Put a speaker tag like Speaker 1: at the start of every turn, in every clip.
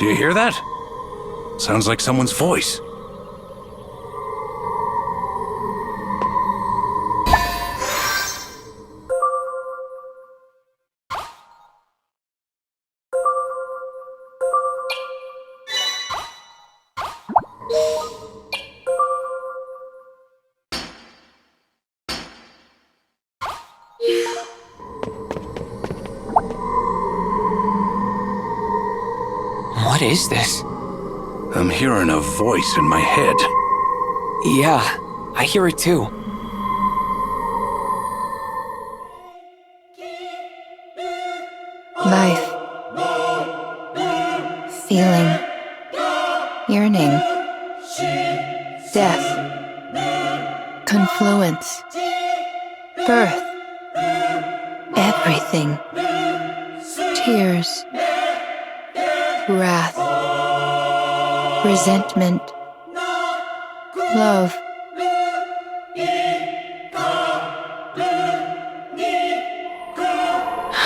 Speaker 1: Do you hear that? Sounds like someone's voice.
Speaker 2: What is this?
Speaker 1: I'm hearing a voice in my head.
Speaker 2: Yeah, I hear it too.
Speaker 3: Life. Feeling. Yearning. Death. Confluence. Birth. Everything. Tears. Wrath. Resentment. Love.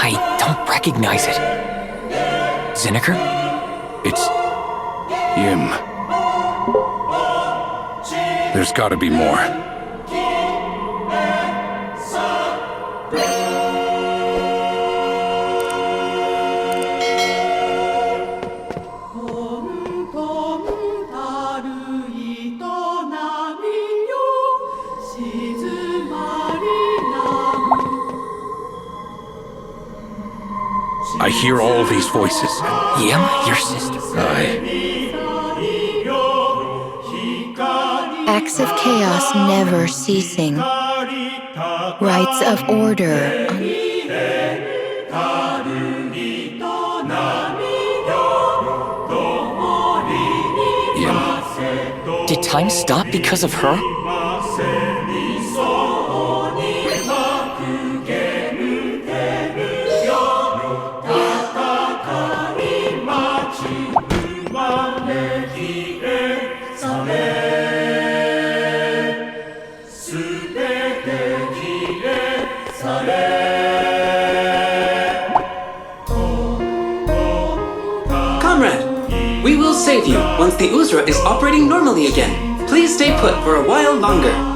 Speaker 2: I don't recognize it. Zinniker?
Speaker 1: It's Yim. There's gotta be more. I hear all these voices.
Speaker 2: Yim, your sister.
Speaker 3: Acts of chaos never ceasing. Rites of order.
Speaker 1: Yim.
Speaker 2: Did time stop because of her?
Speaker 4: Comrade, we will save you once the Uzra is operating normally again. Please stay put for a while longer.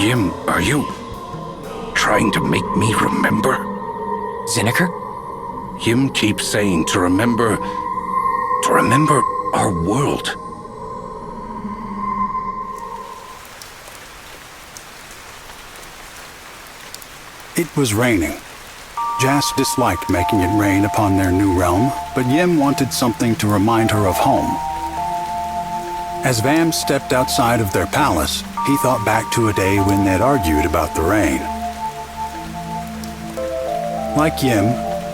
Speaker 1: Yim, are you trying to make me remember?
Speaker 2: Zineker?
Speaker 1: Yim keeps saying to remember our world.
Speaker 5: It was raining. Jas disliked making it rain upon their new realm, but Yim wanted something to remind her of home. As Vam stepped outside of their palace, he thought back to a day when they'd argued about the rain. Like Yim,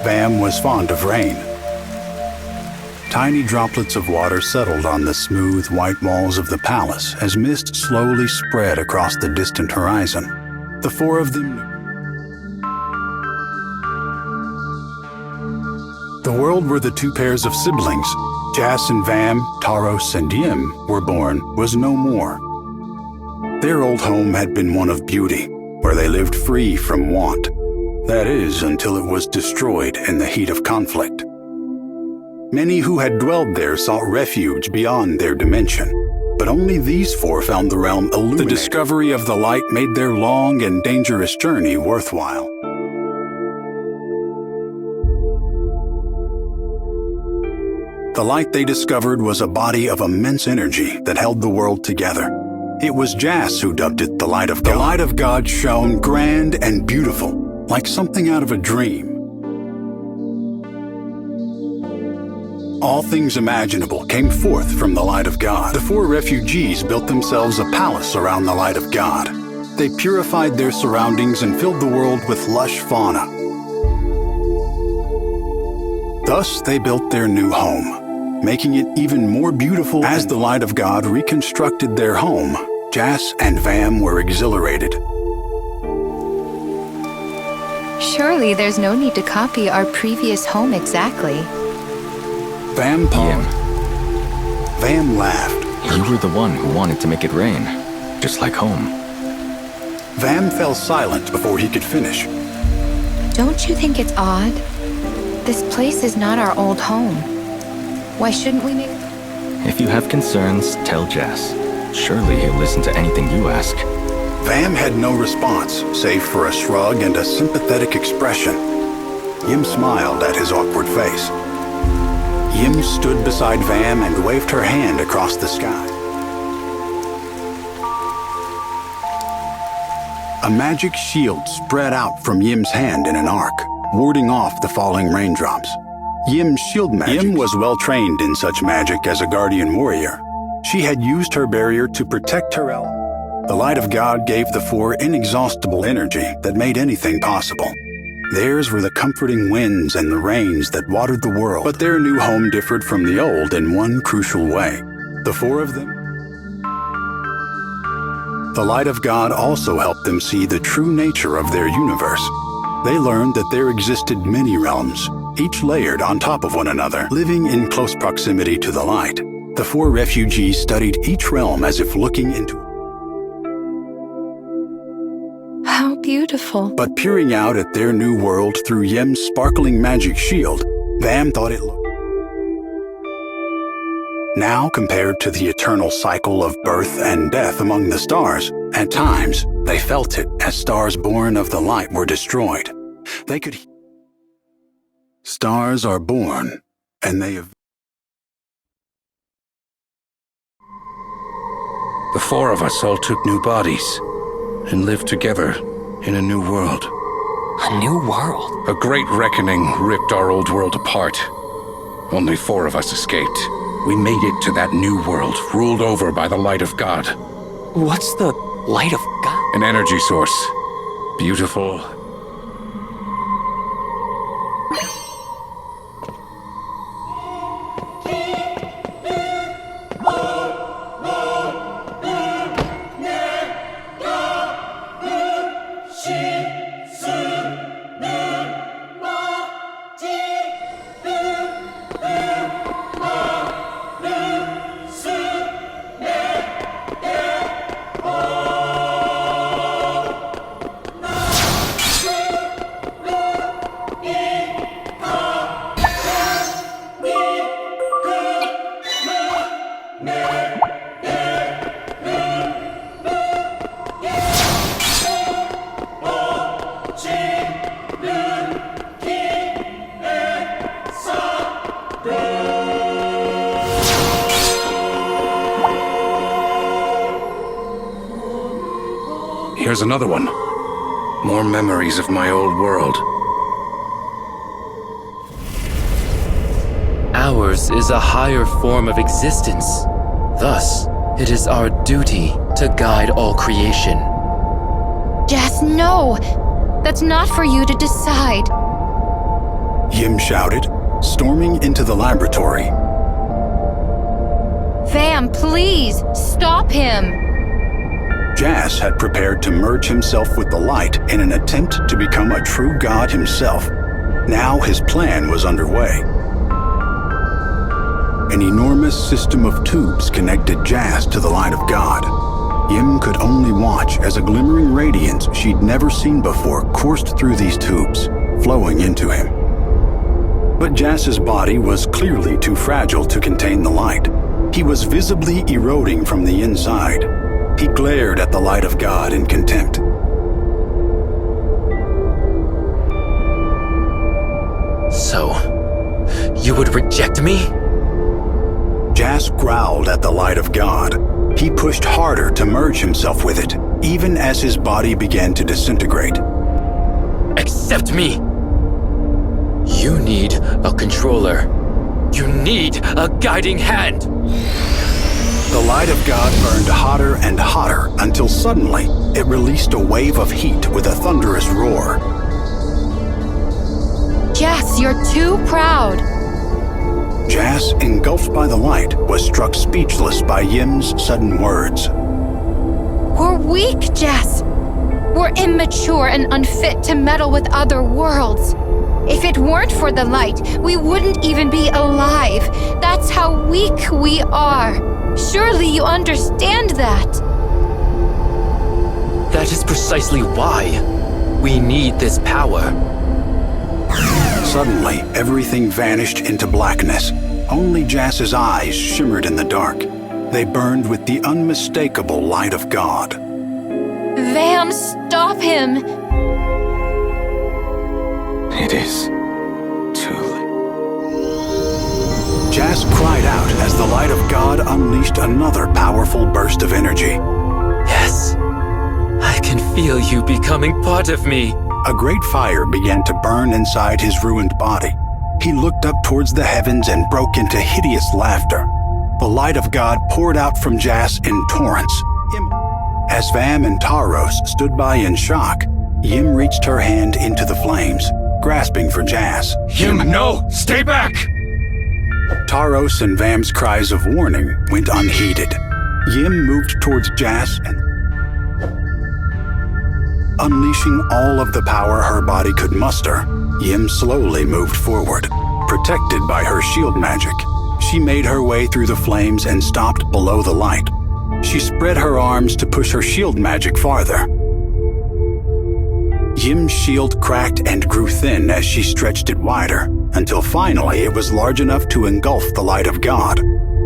Speaker 5: Vam was fond of rain. Tiny droplets of water settled on the smooth white walls of the palace as mist slowly spread across the distant horizon. The four of them knew the world where the two pairs of siblings, Jas and Vam, Taros and Yim, were born was no more. Their old home had been one of beauty, where they lived free from want. That is, until it was destroyed in the heat of conflict. Many who had dwelled there sought refuge beyond their dimension, but only these four found the realm illuminated. The discovery of the light made their long and dangerous journey worthwhile. The light they discovered was a body of immense energy that held the world together. It was Jas who dubbed it the Light of God. The Light of God shone grand and beautiful, like something out of a dream. All things imaginable came forth from the Light of God. The four refugees built themselves a palace around the Light of God. They purified their surroundings and filled the world with lush fauna. Thus, they built their new home, making it even more beautiful. As the Light of God reconstructed their home, Jas and Vam were exhilarated.
Speaker 3: Surely there's no need to copy our previous home exactly.
Speaker 5: Vam paused. Vam laughed.
Speaker 6: You were the one who wanted to make it rain, just like home.
Speaker 5: Vam fell silent before he could finish.
Speaker 3: Don't you think it's odd? This place is not our old home. Why shouldn't we make...
Speaker 6: If you have concerns, tell Jas. Surely he'll listen to anything you ask.
Speaker 5: Vam had no response, save for a shrug and a sympathetic expression. Yim smiled at his awkward face. Yim stood beside Vam and waved her hand across the sky. A magic shield spread out from Yim's hand in an arc, warding off the falling raindrops. Yim's shield magic. Yim was well trained in such magic as a guardian warrior. She had used her barrier to protect her element. The Light of God gave the four inexhaustible energy that made anything possible. Theirs were the comforting winds and the rains that watered the world. But their new home differed from the old in one crucial way. The four of them. The Light of God also helped them see the true nature of their universe. They learned that there existed many realms, each layered on top of one another, living in close proximity to the light. The four refugees studied each realm as if looking into...
Speaker 3: How beautiful.
Speaker 5: But peering out at their new world through Yim's sparkling magic shield, Vam thought it looked... Now compared to the eternal cycle of birth and death among the stars, at times they felt it as stars born of the light were destroyed. They could... Stars are born, and they have...
Speaker 1: The four of us all took new bodies and lived together in a new world.
Speaker 2: A new world?
Speaker 1: A great reckoning ripped our old world apart. Only four of us escaped. We made it to that new world, ruled over by the Light of God.
Speaker 2: What's the Light of God?
Speaker 1: An energy source. Beautiful. here's another one. More memories of my old world.
Speaker 7: Ours is a higher form of existence. Thus, it is our duty to guide all creation.
Speaker 3: Jess, no! That's not for you to decide.
Speaker 5: Yim shouted, storming into the laboratory.
Speaker 3: Vam, please, stop him!
Speaker 5: Jas had prepared to merge himself with the light in an attempt to become a true god himself. Now his plan was underway. An enormous system of tubes connected Jas to the light of God. Yim could only watch as a glimmering radiance she'd never seen before coursed through these tubes, flowing into him. But Jas's body was clearly too fragile to contain the light. He was visibly eroding from the inside. He glared at the light of God in contempt.
Speaker 7: So, you would reject me?
Speaker 5: Jas growled at the light of God. He pushed harder to merge himself with it, even as his body began to disintegrate.
Speaker 7: Accept me! You need a controller. You need a guiding hand!
Speaker 5: The light of God burned hotter and hotter until suddenly it released a wave of heat with a thunderous roar.
Speaker 3: Jess, you're too proud.
Speaker 5: Jas, engulfed by the light, was struck speechless by Yim's sudden words.
Speaker 3: We're weak, Jess. We're immature and unfit to meddle with other worlds. If it weren't for the light, we wouldn't even be alive. That's how weak we are. Surely you understand that.
Speaker 7: That is precisely why we need this power.
Speaker 5: Suddenly, everything vanished into blackness. Only Jas's eyes shimmered in the dark. They burned with the unmistakable light of God.
Speaker 3: Vam, stop him!
Speaker 6: It is too late.
Speaker 5: Jas cried out as the light of God unleashed another powerful burst of energy.
Speaker 7: Yes, I can feel you becoming part of me.
Speaker 5: A great fire began to burn inside his ruined body. He looked up towards the heavens and broke into hideous laughter. The light of God poured out from Jas in torrents. As Vam and Taros stood by in shock, Yim reached her hand into the flames, grasping for Jas.
Speaker 1: Yim, no! Stay back!
Speaker 5: Taros and Vam's cries of warning went unheeded. Yim moved towards Jas and unleashing all of the power her body could muster, Yim slowly moved forward, protected by her shield magic. She made her way through the flames and stopped below the light. She spread her arms to push her shield magic farther. Yim's shield cracked and grew thin as she stretched it wider, until finally it was large enough to engulf the light of God.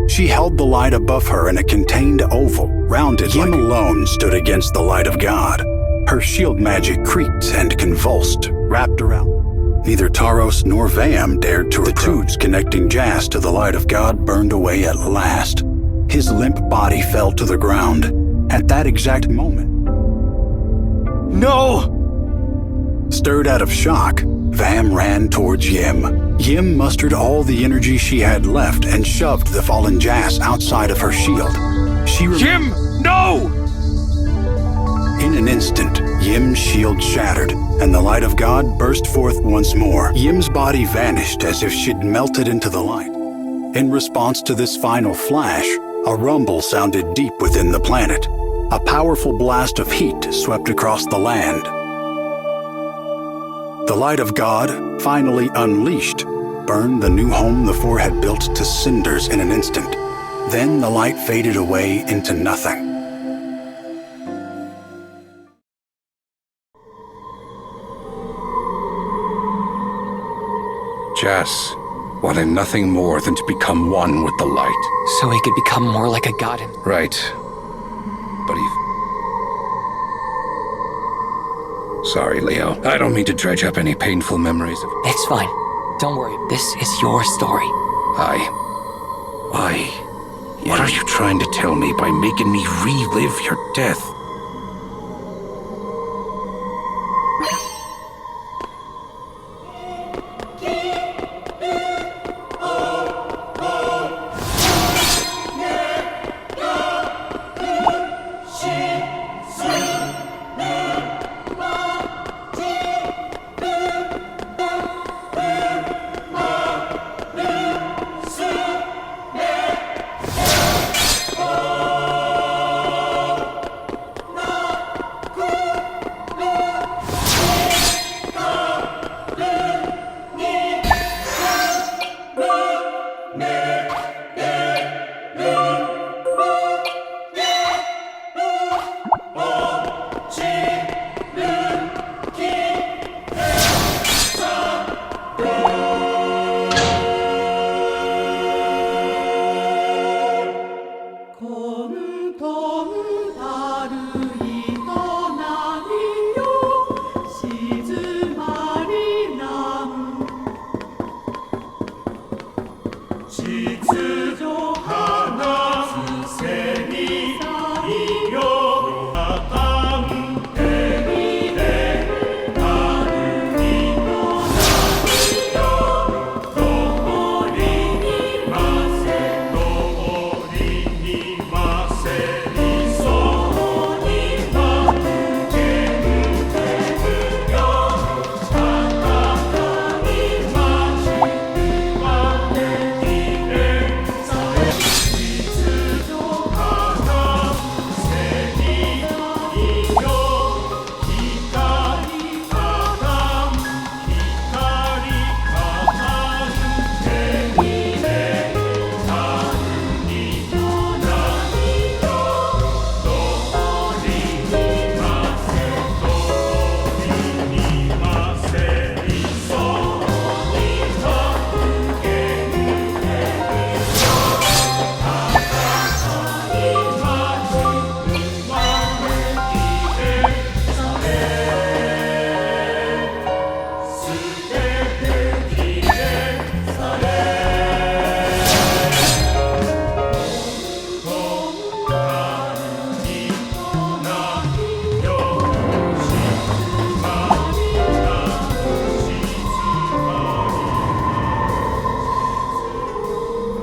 Speaker 5: She held the light above her in a contained oval, rounded Yim alone stood against the light of God. Her shield magic creaked and convulsed, wrapped around. Neither Taros nor Vam dared to approach. The tubes connecting Jas to the light of God burned away at last. His limp body fell to the ground. At that exact moment,
Speaker 7: No!
Speaker 5: stirred out of shock, Vam ran towards Yim. Yim mustered all the energy she had left and shoved the fallen Jas outside of her shield.
Speaker 1: Yim, no!
Speaker 5: In an instant, Yim's shield shattered, and the light of God burst forth once more. Yim's body vanished as if she'd melted into the light. In response to this final flash, a rumble sounded deep within the planet. A powerful blast of heat swept across the land. The light of God, finally unleashed, burned the new home the four had built to cinders in an instant. Then the light faded away into nothing.
Speaker 1: Jas wanted nothing more than to become one with the light.
Speaker 2: So he could become more like a god.
Speaker 1: Right. But he... Sorry, Leo. I don't mean to dredge up any painful memories of...
Speaker 2: It's fine. Don't worry. This is your story.
Speaker 1: Why? What are you trying to tell me by making me relive your death?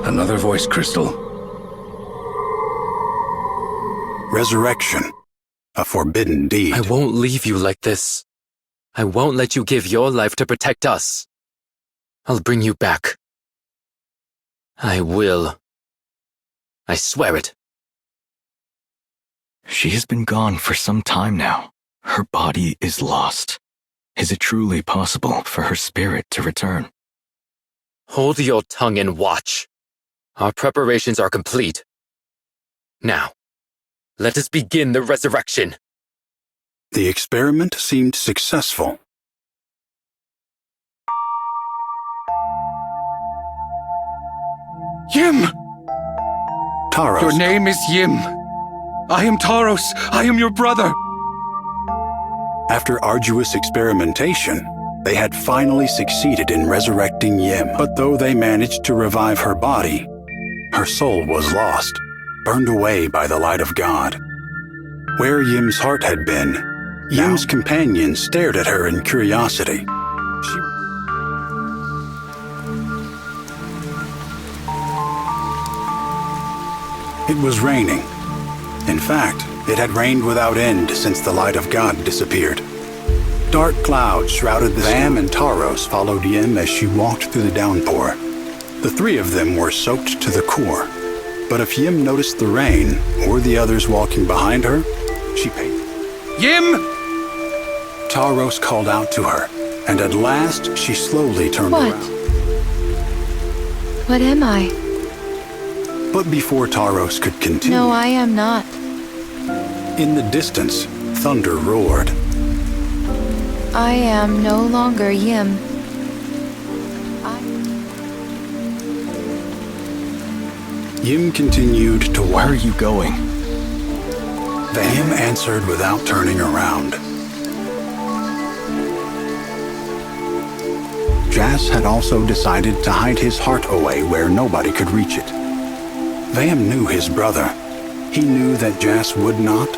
Speaker 1: Another voice crystal.
Speaker 5: Resurrection. A forbidden deed.
Speaker 7: I won't leave you like this. I won't let you give your life to protect us. I'll bring you back. I will. I swear it.
Speaker 6: She has been gone for some time now. Her body is lost. Is it truly possible for her spirit to return?
Speaker 7: Hold your tongue and watch. Our preparations are complete. Now, let us begin the resurrection.
Speaker 5: The experiment seemed successful.
Speaker 1: Yim!
Speaker 5: Taros.
Speaker 1: Your name is Yim. I am Taros. I am your brother.
Speaker 5: After arduous experimentation, they had finally succeeded in resurrecting Yim. But though they managed to revive her body, her soul was lost, burned away by the light of God. Where Yim's heart had been, Yim's companions stared at her in curiosity. It was raining. In fact, it had rained without end since the light of God disappeared. Dark clouds shrouded the Vam, and Taros followed Yim as she walked through the downpour. The three of them were soaked to the core. But if Yim noticed the rain, or the others walking behind her, she paid.
Speaker 1: Yim!
Speaker 5: Taros called out to her, and at last she slowly turned
Speaker 3: What?
Speaker 5: around.
Speaker 3: What am I?
Speaker 5: But before Taros could continue,
Speaker 3: No, I am not.
Speaker 5: in the distance, thunder roared.
Speaker 3: I am no longer Yim.
Speaker 5: Yim continued to
Speaker 6: Where are
Speaker 5: walk.
Speaker 6: you going?
Speaker 5: Vam answered without turning around. Jas had also decided to hide his heart away where nobody could reach it. Vam knew his brother. He knew that Jas would not,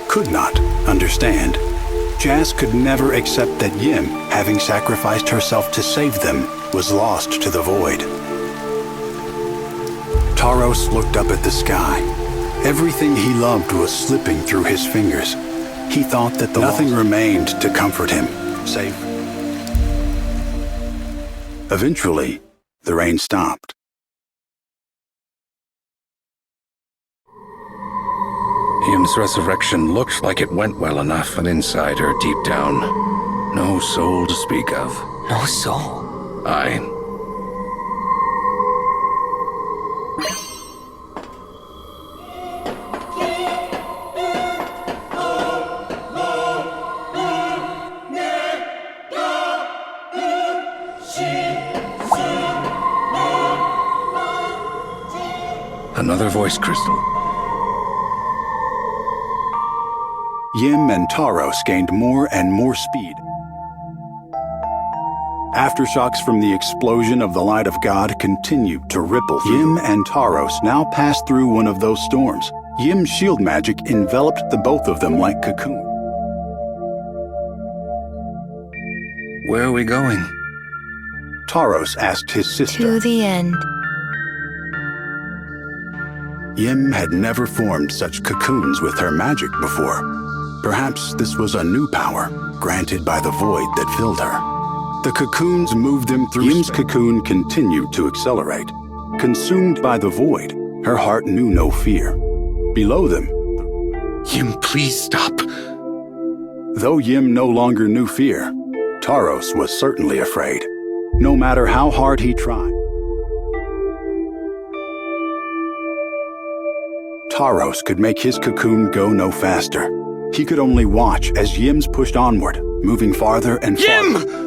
Speaker 5: could not understand. Jas could never accept that Yim, having sacrificed herself to save them, was lost to the void. Taros looked up at the sky. Everything he loved was slipping through his fingers. He thought that nothing remained to comfort him, save... Eventually, the rain stopped.
Speaker 1: Yim's resurrection looked like it went well enough, but inside her, deep down, no soul to speak of.
Speaker 2: No soul.
Speaker 1: Aye. Another voice crystal.
Speaker 5: Yim and Taros gained more and more speed. Aftershocks from the explosion of the light of God continued to ripple. Yim and Taros now passed through one of those storms. Yim's shield magic enveloped the both of them like cocoon.
Speaker 1: Where are we going?
Speaker 5: Taros asked his sister.
Speaker 3: To the end.
Speaker 5: Yim had never formed such cocoons with her magic before. Perhaps this was a new power, granted by the void that filled her. The cocoons moved them through. Yim's cocoon continued to accelerate. Consumed by the void, her heart knew no fear. Below them,
Speaker 1: Yim, please stop.
Speaker 5: though Yim no longer knew fear, Taros was certainly afraid, no matter how hard he tried. Taros could make his cocoon go no faster. He could only watch as Yim's pushed onward, moving farther and farther.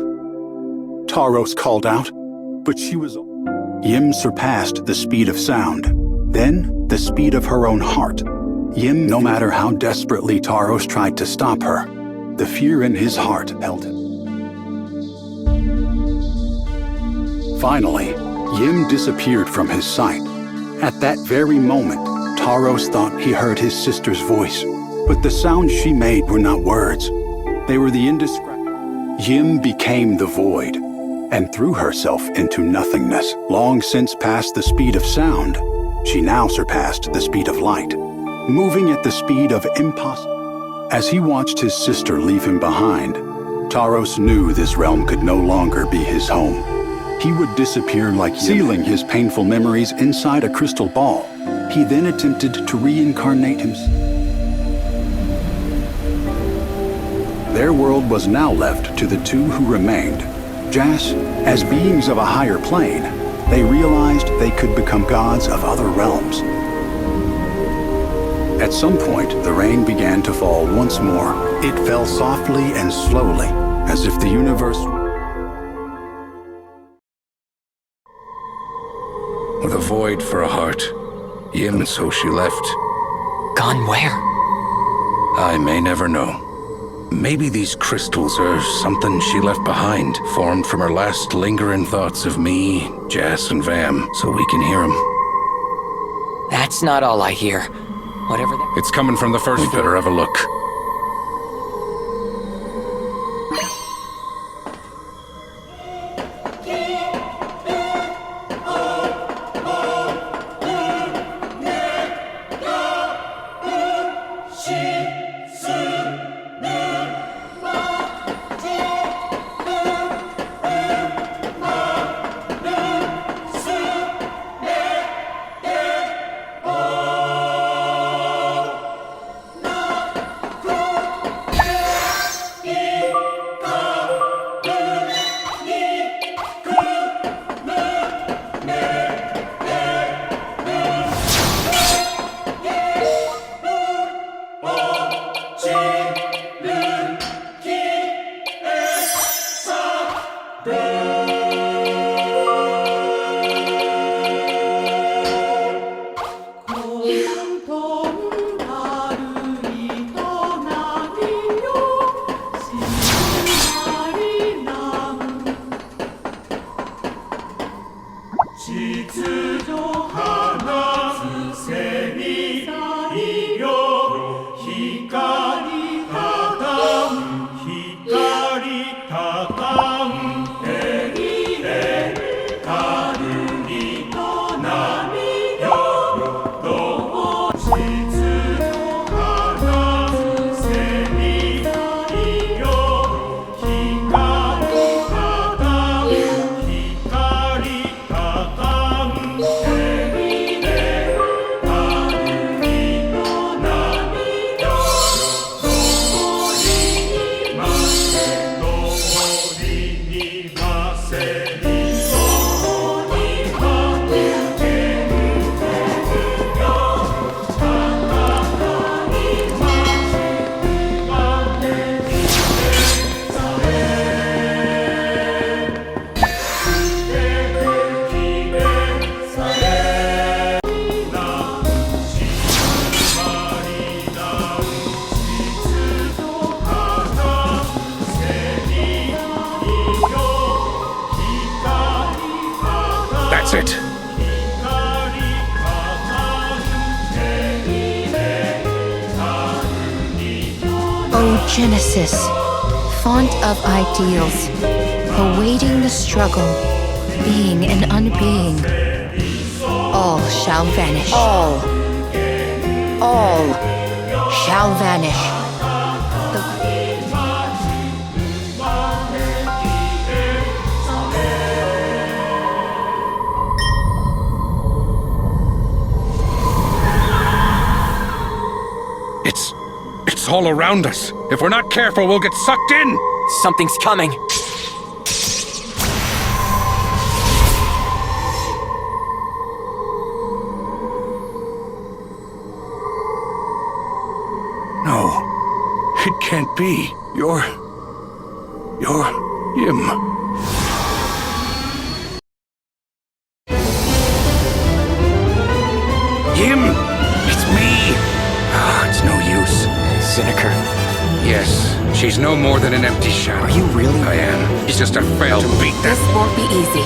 Speaker 5: Taros called out, but she was... Yim surpassed the speed of sound, then the speed of her own heart. Yim, no matter how desperately Taros tried to stop her, the fear in his heart held him. Finally, Yim disappeared from his sight. At that very moment, Taros thought he heard his sister's voice, but the sounds she made were not words. They were the indescribable. Yim became the void, and threw herself into nothingness. Long since past the speed of sound, she now surpassed the speed of light, moving at the speed of impossible. As he watched his sister leave him behind, Taros knew this realm could no longer be his home. He would disappear like sealing his painful memories inside a crystal ball. He then attempted to reincarnate himself. Their world was now left to the two who remained. Jas, as beings of a higher plane, they realized they could become gods of other realms. At some point, the rain began to fall once more. It fell softly and slowly, as if the universe...
Speaker 1: With a void for a heart, Yim, so she left.
Speaker 2: Gone where?
Speaker 1: I may never know. Maybe these crystals are something she left behind, formed from her last lingering thoughts of me, Jas, and Vam, so we can hear them.
Speaker 2: That's not all I hear. Whatever that...
Speaker 1: It's coming from the first. We better have a look.
Speaker 3: O Genesis, font of ideals, awaiting the struggle, being and unbeing, all shall vanish. All shall vanish.
Speaker 1: It's all around us. If we're not careful, we'll get sucked in.
Speaker 2: Something's coming.
Speaker 1: No, it can't be. You're him. Him! It's me! It's no use.
Speaker 2: Cyniker.
Speaker 1: Yes, she's no more than an empty shadow.
Speaker 2: Are you really?
Speaker 1: I am. He's just a phantom beat that.
Speaker 3: This won't be easy.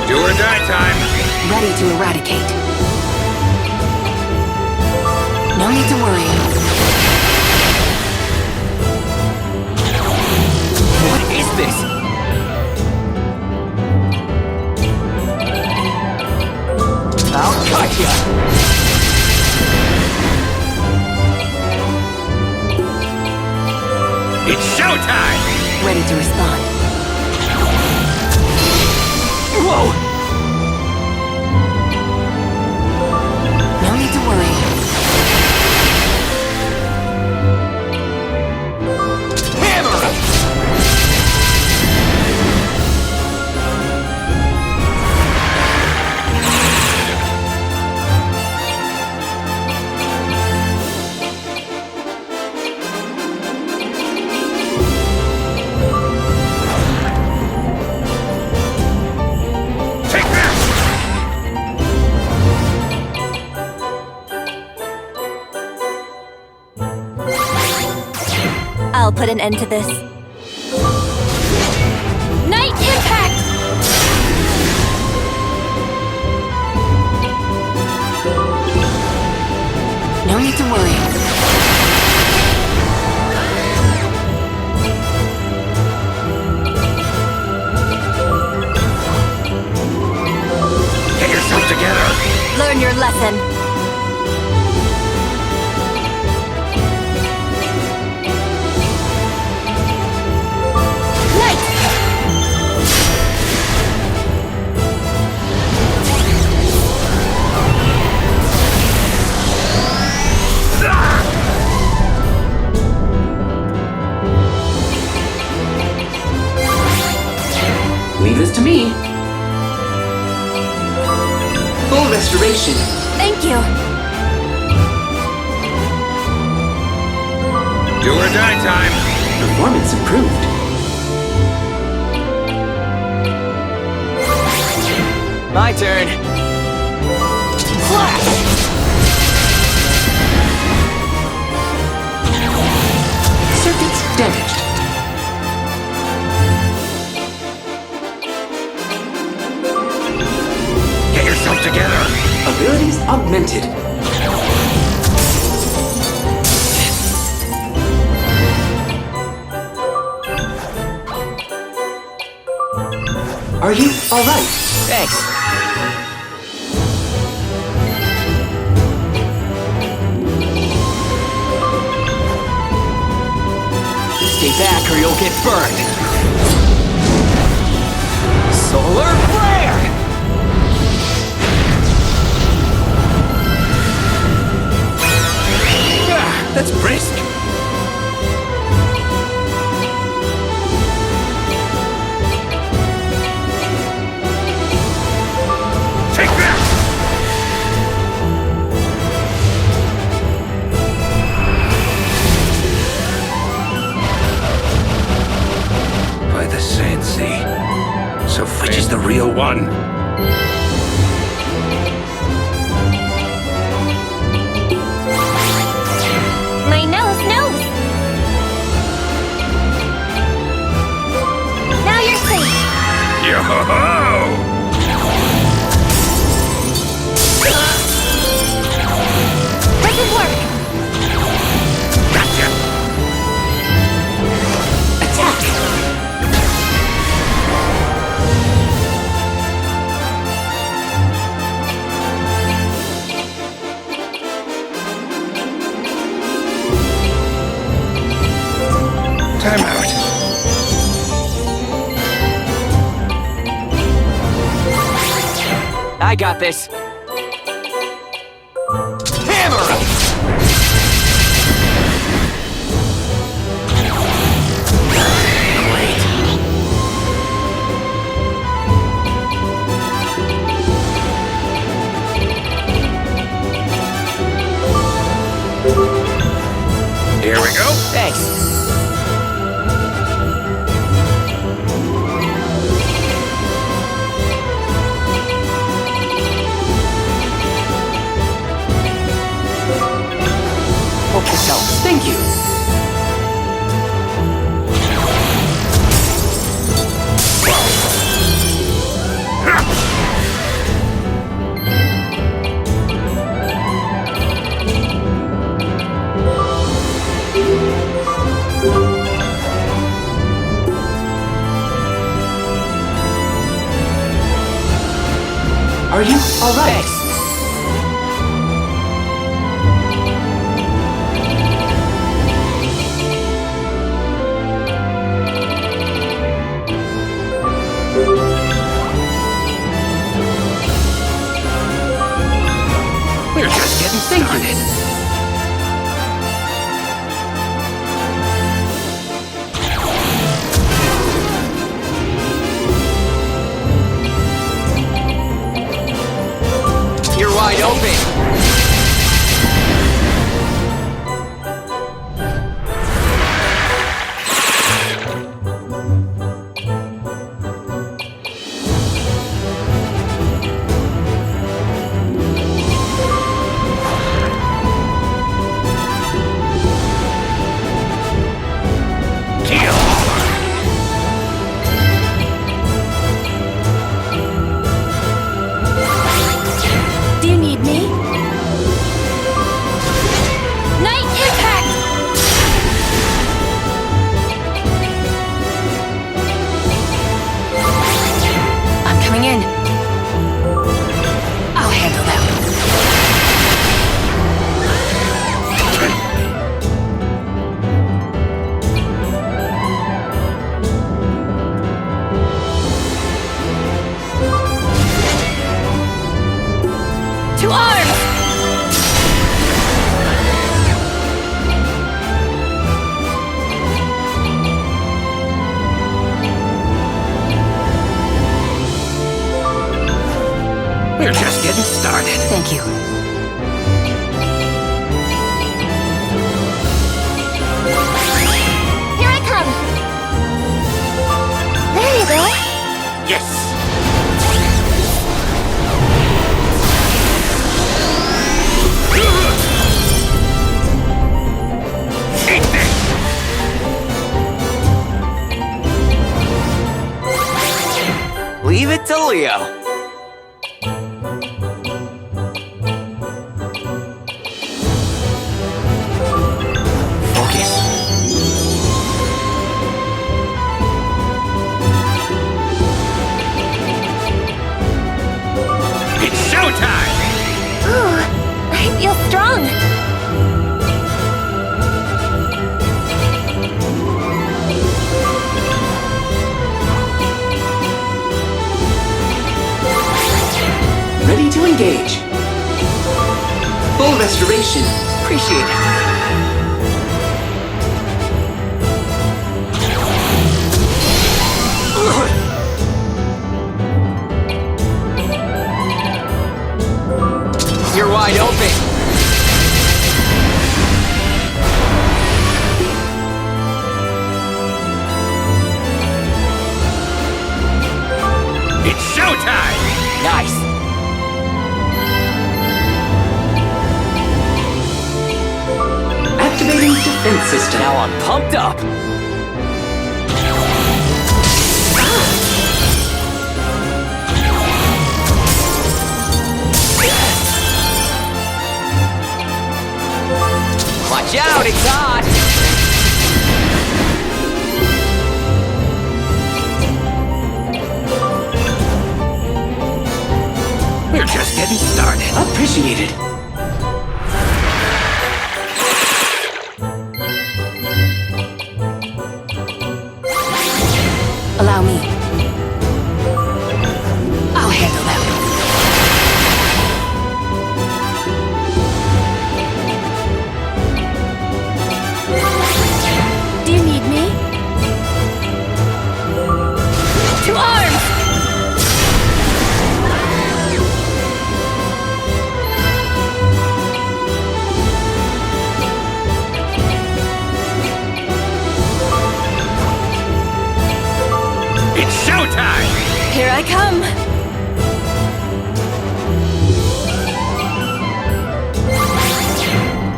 Speaker 1: Do or die time.
Speaker 3: Ready to eradicate. No need to worry.
Speaker 2: What is this? I'll cut ya!
Speaker 1: It's showtime!
Speaker 3: Ready to respond.
Speaker 2: Whoa!
Speaker 3: No need to worry.
Speaker 2: Hammer!
Speaker 1: Take that!
Speaker 8: I'll put an end to this.
Speaker 3: Night impact! No need to worry.
Speaker 1: Get yourself together!
Speaker 8: Learn your lesson.
Speaker 4: Leave this to me. Full restoration.
Speaker 8: Thank you.
Speaker 1: Do or die time!
Speaker 4: Performance improved.
Speaker 2: My turn. Flash!
Speaker 4: Circuits damaged.
Speaker 1: Get yourself together!
Speaker 4: Abilities augmented. Are you alright?
Speaker 2: Thanks. Stay back or you'll get burned. Solar flare!
Speaker 1: That's brisk! Take that! By the Sandsea. So which is the real one? Yo-ho-ho!
Speaker 8: Doesn't work.
Speaker 1: Gotcha!
Speaker 4: Attack!
Speaker 1: Time out.
Speaker 2: I got this. Hammer!
Speaker 1: Here we go.
Speaker 2: Thanks. Hope this helps.
Speaker 4: Thank you. Are you all right?
Speaker 2: Thanks.
Speaker 1: We're just getting started.
Speaker 2: You're wide open.
Speaker 8: Do you need me? Night impact! I'm coming in. I'll handle that. To arms!
Speaker 1: We're just getting started.
Speaker 8: Thank you. Here I come! There you go!
Speaker 1: Yes! Eat this!
Speaker 2: Leave it to Leo. Focus.
Speaker 1: It's showtime!
Speaker 8: Ooh, I feel strong.
Speaker 4: Ready to engage. Full restoration. Appreciate it.
Speaker 2: You're wide open.
Speaker 1: It's showtime!
Speaker 2: Nice.
Speaker 4: Activating defense system.
Speaker 2: Now I'm pumped up. get me started.
Speaker 4: Appreciated.
Speaker 8: Allow me. I'll handle that. Do you need me? To arms!
Speaker 1: It's showtime!
Speaker 8: Here I come!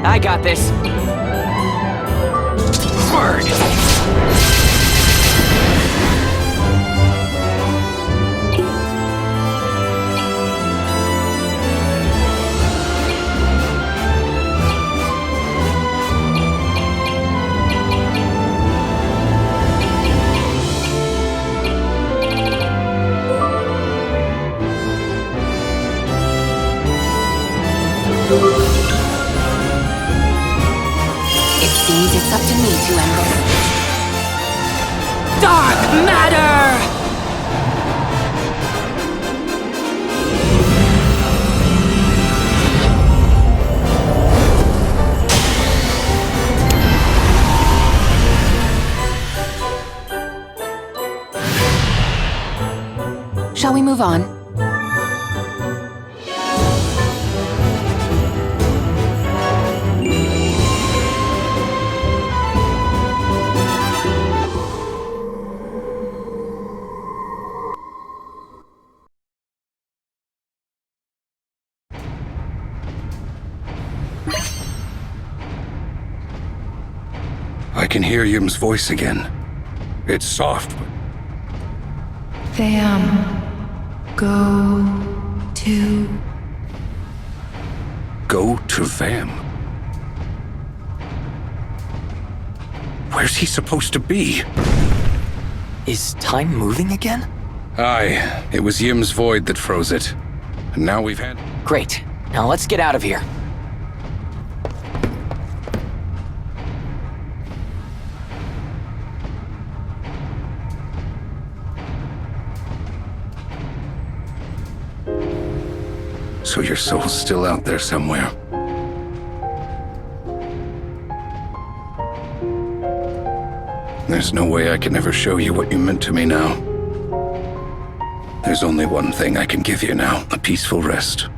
Speaker 2: I got this.
Speaker 1: Word!
Speaker 8: It seems it's up to me to end this.
Speaker 2: Dark matter!
Speaker 8: Shall we move on?
Speaker 1: I can hear Yim's voice again. It's soft, but
Speaker 3: Go to...
Speaker 1: go to Vam. Where's he supposed to be?
Speaker 2: Is time moving again?
Speaker 1: Aye, it was Yim's void that froze it. And now we've had...
Speaker 2: Great. Now let's get out of here.
Speaker 1: So your soul's still out there somewhere. There's no way I can ever show you what you meant to me now. There's only one thing I can give you now, a peaceful rest.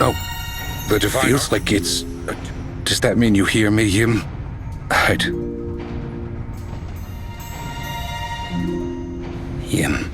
Speaker 1: Oh, but it feels like it's... Does that mean you hear me, Yim? Yim.